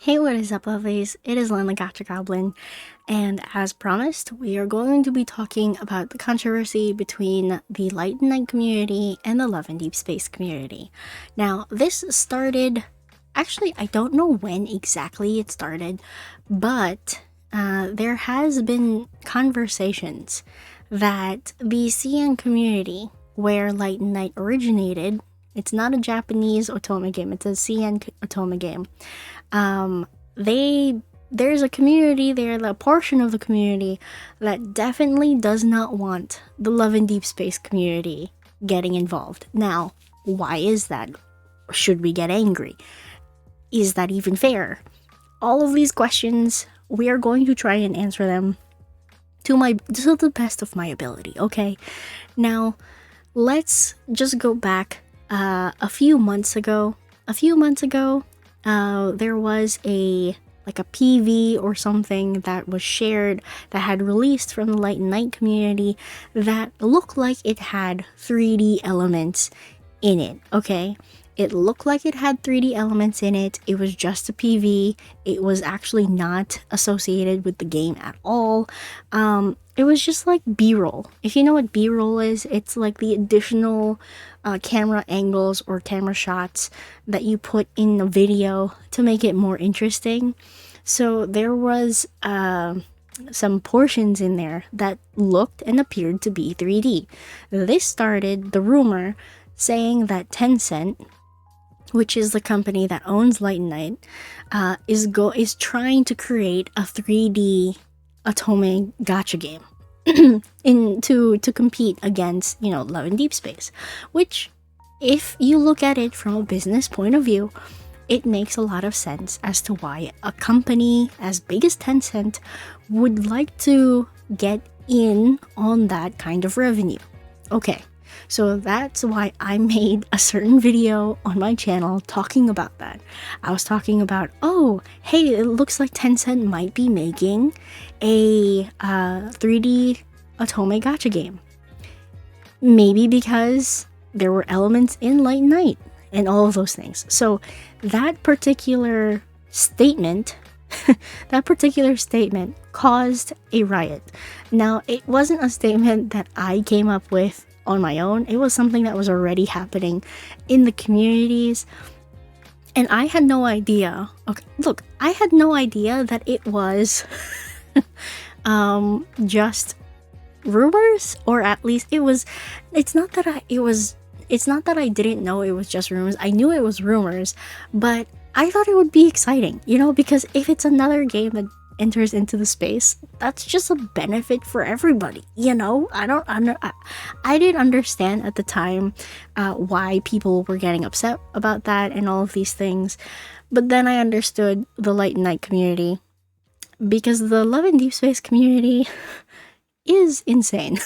Hey, what is up, lovelies? It is Lynn the Gacha Goblin, and as promised, we are going to be talking about the controversy between the Light and Night community and the Love and Deep Space community. Now, this started, actually, I don't know when exactly it started, but there has been conversations that the CN community, where Light and Night originated, it's not a Japanese Otome game, it's a CN Otome game. There's a community there, a portion of the community that definitely does not want the Love and Deep Space community getting involved. Now, why is that? Should we get angry? Is that even fair? All of these questions, we are going to try and answer them to the best of my ability, okay? Now, let's just go back a few months ago. There was a PV or something that was shared that had released from the Light and Night community that looked like it had 3D elements in it, okay? It looked like it had 3D elements in it. It was just a PV. It was actually not associated with the game at all. It was just like B-roll. If you know what B-roll is, it's like the additional camera angles or camera shots that you put in a video to make it more interesting. So there was some portions in there that looked and appeared to be 3D. This started the rumor saying that Tencent, which is the company that owns Light and Night, is trying to create a 3D Otome Gacha game to compete against, Love and Deep Space. Which, if you look at it from a business point of view, it makes a lot of sense as to why a company as big as Tencent would like to get in on that kind of revenue. Okay, so that's why I made a certain video on my channel talking about that. I was talking about, oh, hey, it looks like Tencent might be making a 3D Otome Gacha game. Maybe because there were elements in Light and Night and all of those things. So that particular statement caused a riot. Now, it wasn't a statement that I came up with on my own. It was something that was already happening in the communities, and I had no idea. Okay, look, I had no idea that it was just rumors, or at least it's not that I didn't know it was just rumors. I knew it was rumors, but I thought it would be exciting, because if it's another game that enters into the space, that's just a benefit for everybody, I didn't understand at the time why people were getting upset about that and all of these things, but then I understood the Light and Night community, because the Love and Deep Space community is insane.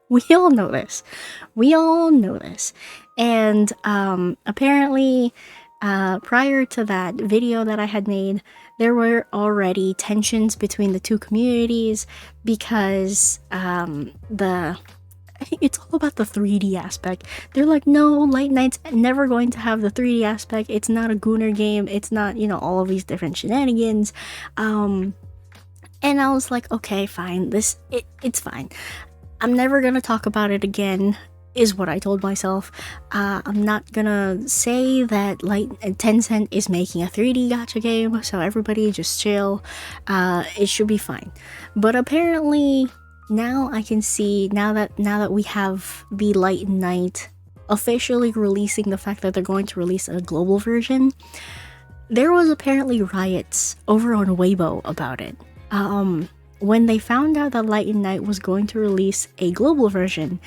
We all know this. And apparently, prior to that video that I had made, there were already tensions between the two communities because it's all about the 3D aspect. They're like, no, Light Night's never going to have the 3D aspect. It's not a Gooner game. It's not, all of these different shenanigans. And I was like, okay, fine. It's fine. I'm never gonna talk about it again, is what I told myself. I'm not gonna say that Tencent is making a 3D gacha game, so everybody just chill. It should be fine. But apparently, now I can see, now that we have the Light and Night officially releasing the fact that they're going to release a global version, there was apparently riots over on Weibo about it. When they found out that Light and Night was going to release a global version,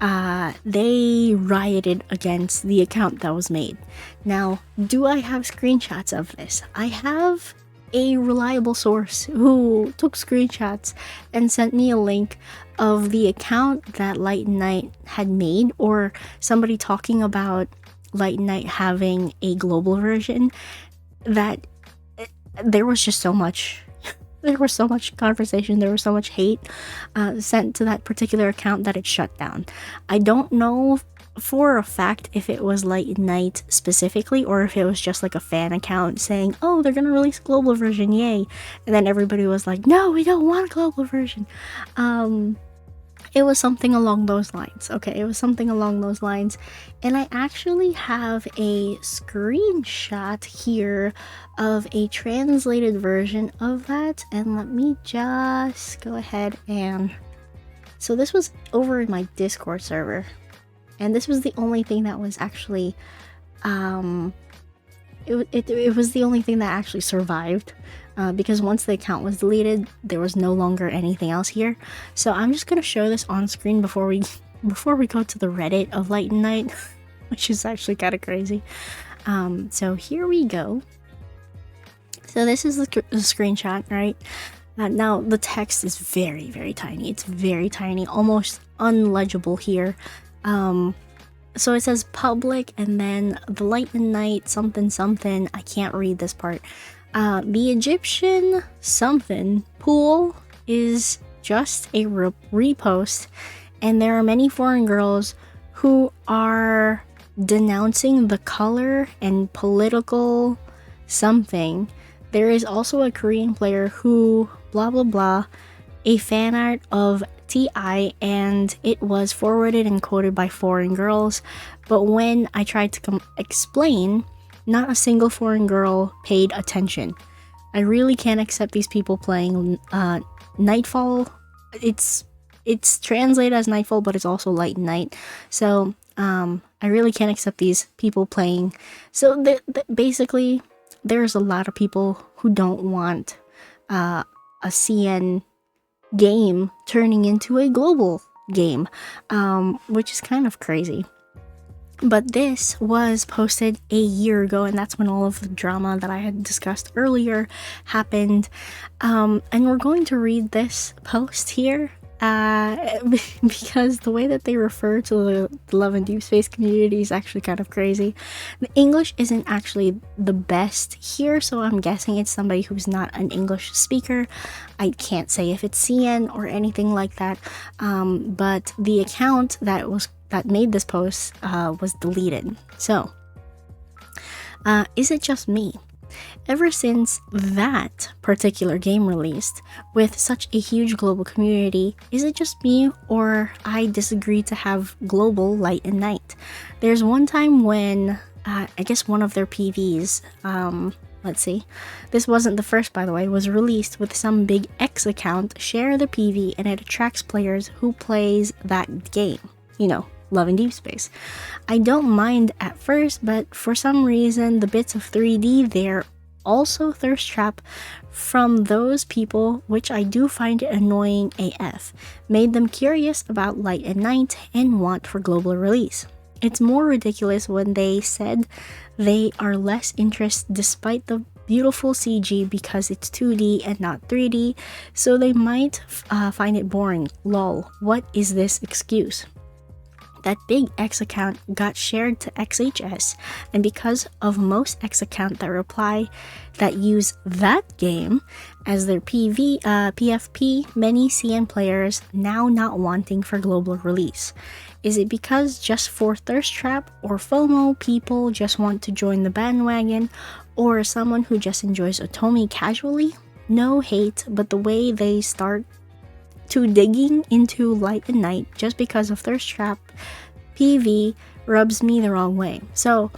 they rioted against the account that was made. Now, do I have screenshots of this? I have a reliable source who took screenshots and sent me a link of the account that Light and Night had made, or somebody talking about Light and Night having a global version, that there was just so much conversation, there was so much hate sent to that particular account that it shut down. I don't know for a fact if it was Light and Night specifically, or if it was just like a fan account saying, oh, they're gonna release a global version, yay. And then everybody was like, no, we don't want a global version. It was something along those lines. Okay, it was something along those lines. And I actually have a screenshot here of a translated version of that. And let me just go ahead and... So this was over in my Discord server. And this was the only thing that was actually... It was the only thing that actually survived. Because once the account was deleted, there was no longer anything else here. So I'm just gonna show this on screen before we go to the Reddit of Light and Night, which is actually kind of crazy. So here we go. So this is the screenshot, right? Now the text is very, very tiny. It's very tiny, almost unlegible here. So it says public, and then the Light and Night something something. I can't read this part. The Egyptian something pool is just a repost, and there are many foreign girls who are denouncing the color and political something. There is also a Korean player who blah blah blah, a fan art of TI, and it was forwarded and quoted by foreign girls. But when I tried to explain, not a single foreign girl paid attention. I really can't accept these people playing Nightfall. It's translated as Nightfall, but it's also Light and Night. So I really can't accept these people playing. So basically, there's a lot of people who don't want a CN game turning into a global game, which is kind of crazy. But this was posted a year ago, and that's when all of the drama that I had discussed earlier happened. And we're going to read this post here because the way that they refer to the Love and Deep Space community is actually kind of crazy. The English isn't actually the best here, so I'm guessing it's somebody who's not an English speaker. I can't say if it's CN or anything like that, but the account that made this post was deleted. So, is it just me? Ever since that particular game released, with such a huge global community, is it just me, or I disagree to have global Light and Night? There's one time when, I guess one of their PVs, let's see, this wasn't the first by the way, was released with some big X account share the PV, and it attracts players who plays that game, you know, Love and Deep Space. I don't mind at first, but for some reason the bits of 3D there also thirst trap from those people, which I do find annoying AF, made them curious about Light and Night and want for global release. It's more ridiculous when they said they are less interested despite the beautiful CG because it's 2D and not 3D, so they might find it boring. Lol, what is this excuse? That big X account got shared to XHS, and because of most X account that reply that use that game as their PFP, many CN players now not wanting for global release. Is it because just for thirst trap or FOMO people just want to join the bandwagon, or someone who just enjoys Otome casually? No hate, but the way they start to digging into Light and Night just because of thirst trap PV rubs me the wrong way. So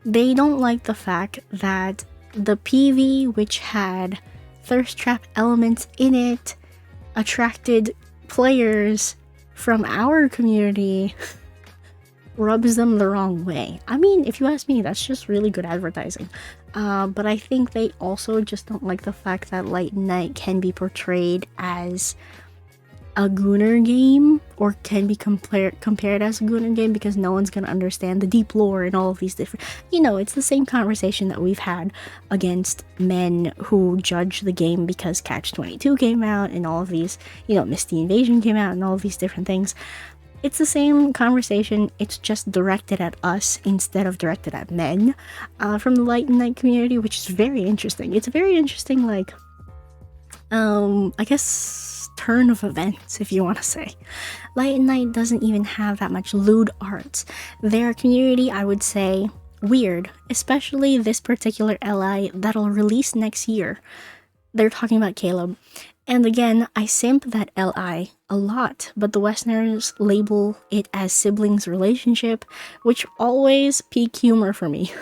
they don't like the fact that the PV, which had thirst trap elements in it, attracted players from our community, rubs them the wrong way. I mean, if you ask me, that's just really good advertising. But I think they also just don't like the fact that Light and Night can be portrayed as a Gunner game, or can be compared as a Gunner game, because no one's gonna understand the deep lore and all of these different, you know, it's the same conversation that we've had against men who judge the game because Catch 22 came out and all of these, you know, Misty Invasion came out and all of these different things. It's the same conversation, it's just directed at us instead of directed at men from the Light and Night community, which is very interesting. It's a very interesting, like, I guess, turn of events, if you want to say. Light and Night doesn't even have that much lewd arts. Their community, I would say, weird, especially this particular LI that'll release next year. They're talking about Caleb. And again, I simp that LI a lot, but the Westerners label it as siblings relationship, which always peak humor for me.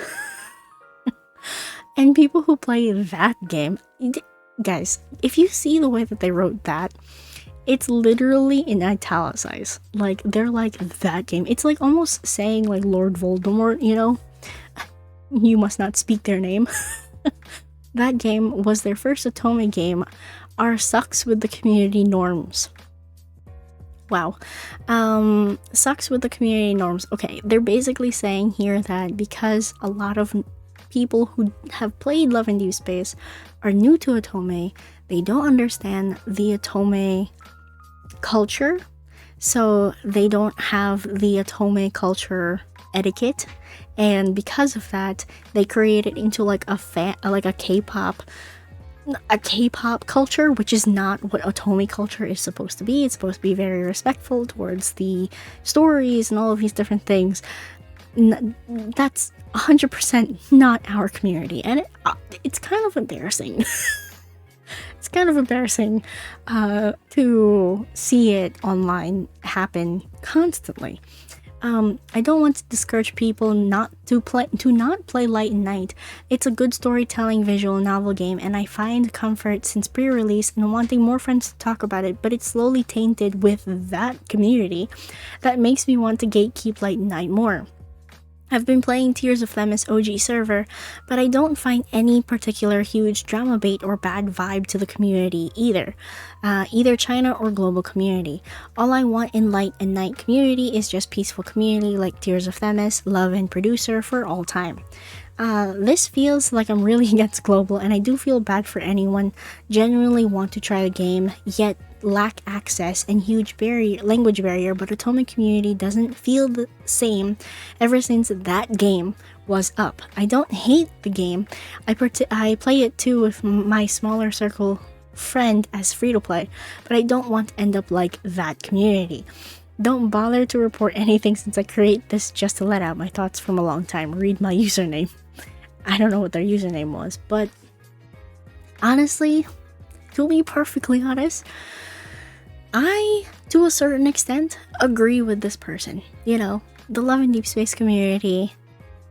And people who play that game, guys, if you see the way that they wrote that, it's literally in italicized. Like, they're like, that game. It's like almost saying like Lord Voldemort, you know? You must not speak their name. That game was their first Otome game. Sucks with the community norms. Wow. Sucks with the community norms. Okay, they're basically saying here that because a lot of people who have played Love and Deep Space are new to Otome, they don't understand the Otome culture, so they don't have the Otome culture etiquette, and because of that, they create it into like a K-pop culture, which is not what Otome culture is supposed to be. It's supposed to be very respectful towards the stories and all of these different things. That's 100% not our community, and it's kind of embarrassing. It's kind of embarrassing to see it online happen constantly. I don't want to discourage people not to play Light and Night. It's a good storytelling visual novel game, and I find comfort since pre-release and wanting more friends to talk about it, but it's slowly tainted with that community that makes me want to gatekeep Light and Night more. I've been playing Tears of Themis OG server, but I don't find any particular huge drama bait or bad vibe to the community either China or global community. All I want in Light and Night community is just peaceful community like Tears of Themis, love, and producer for all time. This feels like I'm really against global, and I do feel bad for anyone genuinely want to try the game, yet lack access and huge language barrier, but Otome community doesn't feel the same ever since that game was up. I don't hate the game. I play it too with my smaller circle friend as free-to-play, but I don't want to end up like that community. Don't bother to report anything since I create this just to let out my thoughts from a long time. Read my username. I don't know what their username was, but honestly, to be perfectly honest, I, to a certain extent, agree with this person. You know, the Love and Deep Space community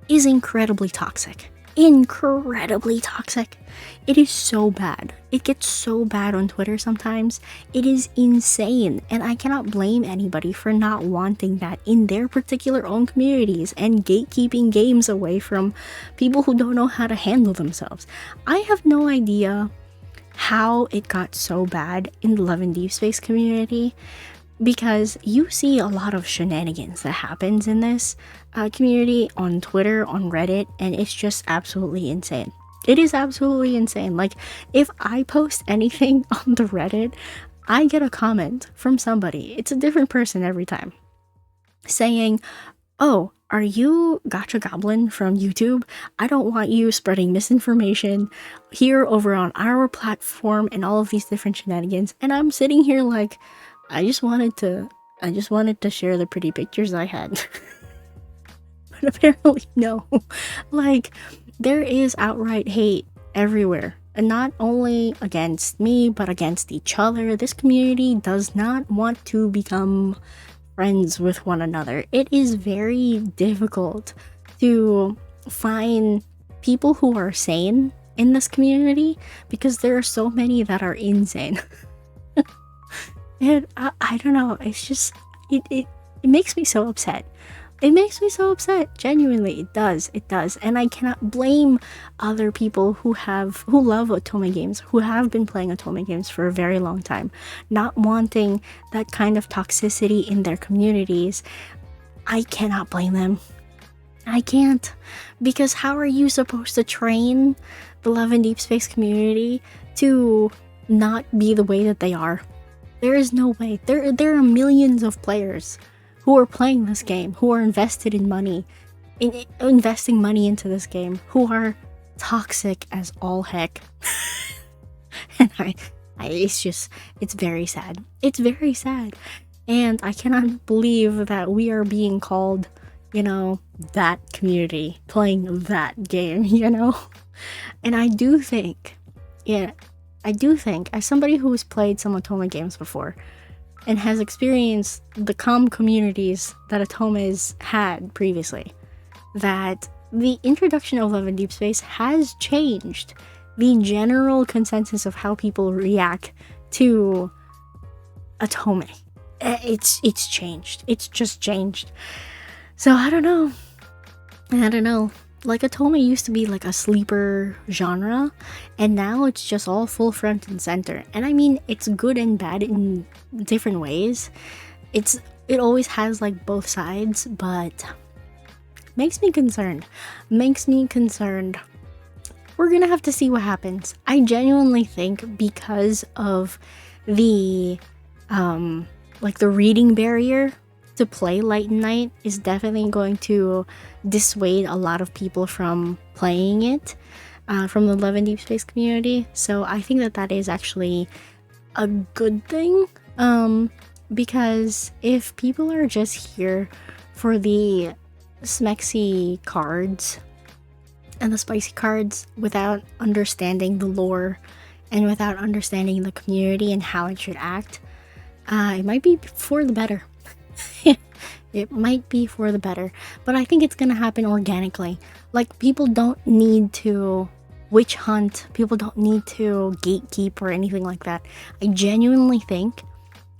is incredibly toxic. Incredibly toxic. It is so bad. It gets so bad on Twitter sometimes. It is insane, and I cannot blame anybody for not wanting that in their particular own communities and gatekeeping games away from people who don't know how to handle themselves. I have no idea how it got so bad in the Love and Deep Space community, because you see a lot of shenanigans that happens in this community on Twitter, on Reddit, and it's just absolutely insane. It is absolutely insane. Like, if I post anything on the Reddit, I get a comment from somebody. It's a different person every time, saying, "Oh, are you Gacha Goblin from YouTube? I don't want you spreading misinformation here over on our platform," and all of these different shenanigans. And I'm sitting here like, I just wanted to share the pretty pictures I had. But apparently no. Like, there is outright hate everywhere, and not only against me, but against each other. This community does not want to become friends with one another. It is very difficult to find people who are sane in this community because there are so many that are insane. And I don't know, it's just, it makes me so upset. It makes me so upset. Genuinely, it does. And I cannot blame other people who love Otome games, who have been playing Otome games for a very long time, not wanting that kind of toxicity in their communities. I cannot blame them. I can't. Because how are you supposed to train the Love and Deep Space community to not be the way that they are? There is no way. There are millions of players who are playing this game, who are investing money into this game, who are toxic as all heck. And It's very sad. It's very sad. And I cannot believe that we are being called, that community playing that game, And I do think, as somebody who has played some Otome games before and has experienced the calm communities that Otome's had previously, that the introduction of Love in Deep Space has changed the general consensus of how people react to Otome. It's changed. It's just changed. So I don't know. Like, Otome used to be like a sleeper genre, and now it's just all full front and center. And I mean, it's good and bad in different ways. It always has like both sides, but makes me concerned. We're gonna have to see what happens. I genuinely think because of the the reading barrier to play Light and Night is definitely going to dissuade a lot of people from playing it, from the Love and Deep Space community. So I think that is actually a good thing, because if people are just here for the smexy cards and the spicy cards without understanding the lore and without understanding the community and how it should act, it might be for the better. It might be for the better, but I think it's gonna happen organically. Like, people don't need to witch hunt, people don't need to gatekeep or anything like that. I genuinely think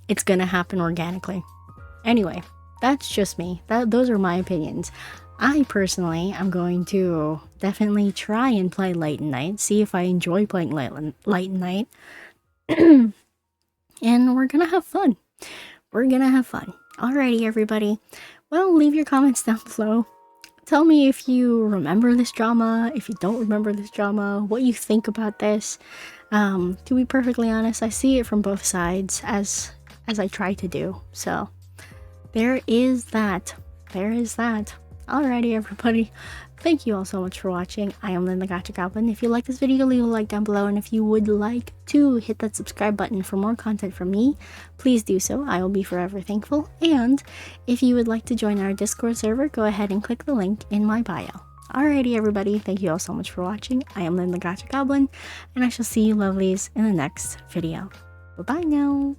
it's gonna happen organically. Anyway, that's just me. Those are my opinions. I personally am going to definitely try and play Light and Night, see if I enjoy playing Light and Night, and we're gonna have fun. Alrighty, everybody. Well, leave your comments down below. Tell me if you remember this drama, if you don't remember this drama, what you think about this. To be perfectly honest, I see it from both sides, as I try to do. So there is that. Alrighty, everybody. Thank you all so much for watching. I am Lynn the Gacha Goblin. If you like this video, leave a like down below, and if you would like to hit that subscribe button for more content from me, please do so. I will be forever thankful. And if you would like to join our Discord server, go ahead and click the link in my bio. Alrighty, everybody. Thank you all so much for watching. I am Lynn the Gacha Goblin, and I shall see you lovelies in the next video. Bye-bye now.